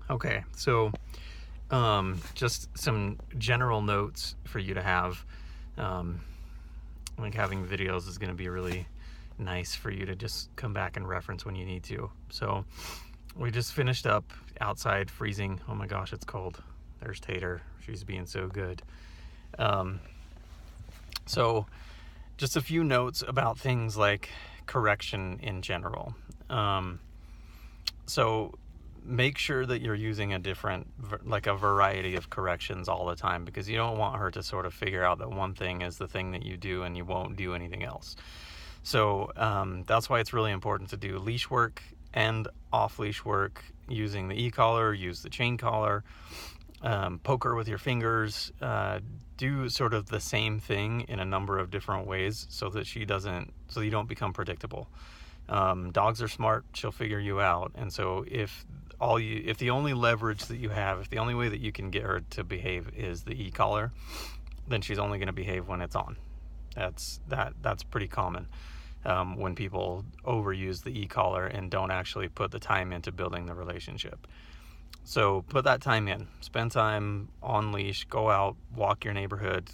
Okay, so just some general notes for you to have. Um, I think having videos is going to be really nice for you to just come back and reference when you need to. So we just finished up outside, freezing. Oh my gosh, it's cold. There's Tater. She's being so good. Um, so just a few notes about things like correction in general. Um, so make sure that you're using a different, like a variety of corrections all the time, because you don't want her to sort of figure out that one thing is the thing that you do and you won't do anything else. So that's why it's really important to do leash work and off leash work using the e-collar, use the chain collar, poke her with your fingers, do sort of the same thing in a number of different ways so that she doesn't, so you don't become predictable. Dogs are smart, she'll figure you out. And so if the only leverage that you have, if the only way that you can get her to behave is the e-collar, then she's only going to behave when it's on. That's pretty common. When people overuse the e-collar and don't actually put the time into building the relationship. So put that time in. Spend time on leash. Go out, walk your neighborhood,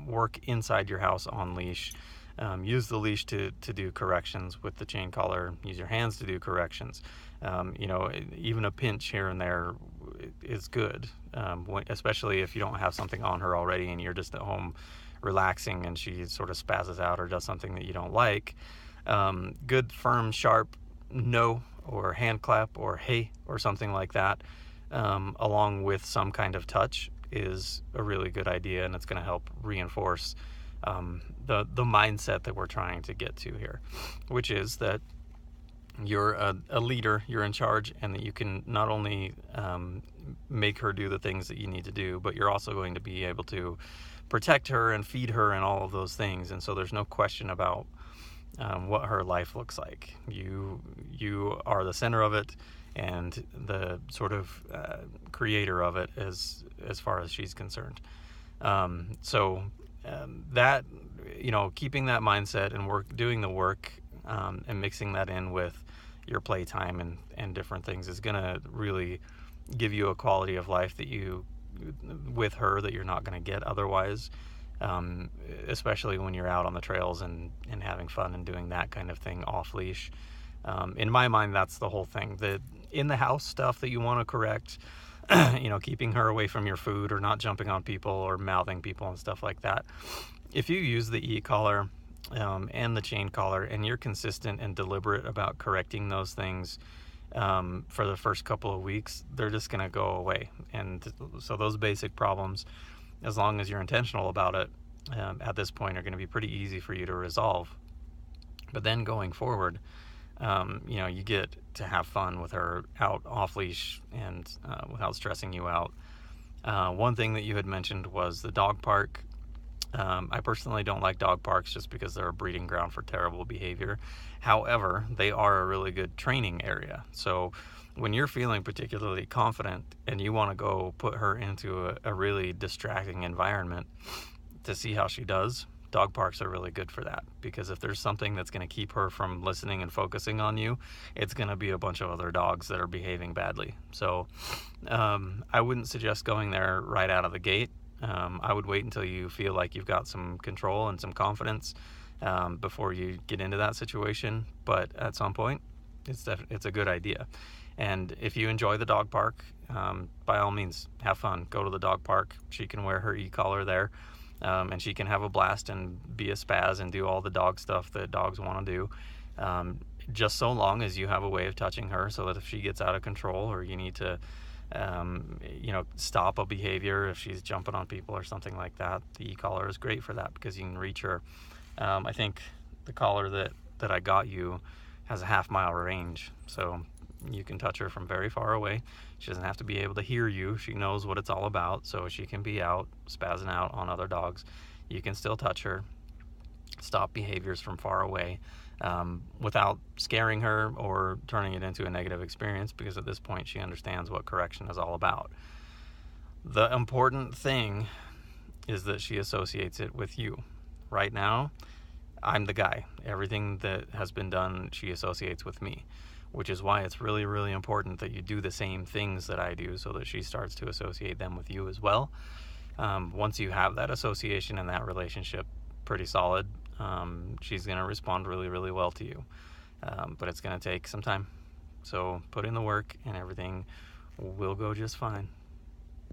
work inside your house on leash. Use the leash to do corrections with the chain collar. Use your hands to do corrections. Even a pinch here and there is good, especially if you don't have something on her already and you're just at home relaxing and she sort of spazzes out or does something that you don't like. Good, firm, sharp no or hand clap or hey or something like that, along with some kind of touch, is a really good idea, and it's going to help reinforce the mindset that we're trying to get to here, which is that you're a leader, you're in charge, and that you can not only make her do the things that you need to do, but you're also going to be able to protect her and feed her and all of those things. And so there's no question about what her life looks like. You are the center of it and the sort of creator of it as far as she's concerned. That, keeping that mindset and doing the work, and mixing that in with your playtime and different things is going to really give you a quality of life that with her that you're not going to get otherwise. Especially when you're out on the trails and having fun and doing that kind of thing off leash. In my mind, that's the whole thing. The in the house stuff that you want to correct, keeping her away from your food or not jumping on people or mouthing people and stuff like that. If you use the e-collar and the chain collar and you're consistent and deliberate about correcting those things for the first couple of weeks, they're just going to go away. And so those basic problems, as long as you're intentional about it, at this point are going to be pretty easy for you to resolve. But then going forward, you get to have fun with her out off leash and without stressing you out. One thing that you had mentioned was the dog park. I personally don't like dog parks just because they're a breeding ground for terrible behavior. However, they are a really good training area. So when you're feeling particularly confident and you want to go put her into a really distracting environment to see how she does, dog parks are really good for that, because if there's something that's going to keep her from listening and focusing on you, it's going to be a bunch of other dogs that are behaving badly. So I wouldn't suggest going there right out of the gate. I would wait until you feel like you've got some control and some confidence before you get into that situation. But at some point, it's a good idea. And if you enjoy the dog park, by all means, have fun. Go to the dog park. She can wear her e-collar there, and she can have a blast and be a spaz and do all the dog stuff that dogs want to do. Just so long as you have a way of touching her so that if she gets out of control or you need to stop a behavior if she's jumping on people or something like that, the e-collar is great for that because you can reach her. I think the collar that I got you has a half-mile range, so you can touch her from very far away. She doesn't have to be able to hear you. She knows what it's all about, so she can be out spazzing out on other dogs. You can still touch her, stop behaviors from far away, without scaring her or turning it into a negative experience, because at this point she understands what correction is all about. The important thing is that she associates it with you. Right now, I'm the guy. Everything that has been done, she associates with me. which is why it's really, really important that you do the same things that I do so that she starts to associate them with you as well. Once you have that association and that relationship pretty solid, she's going to respond really, really well to you. But it's going to take some time. So put in the work and everything will go just fine.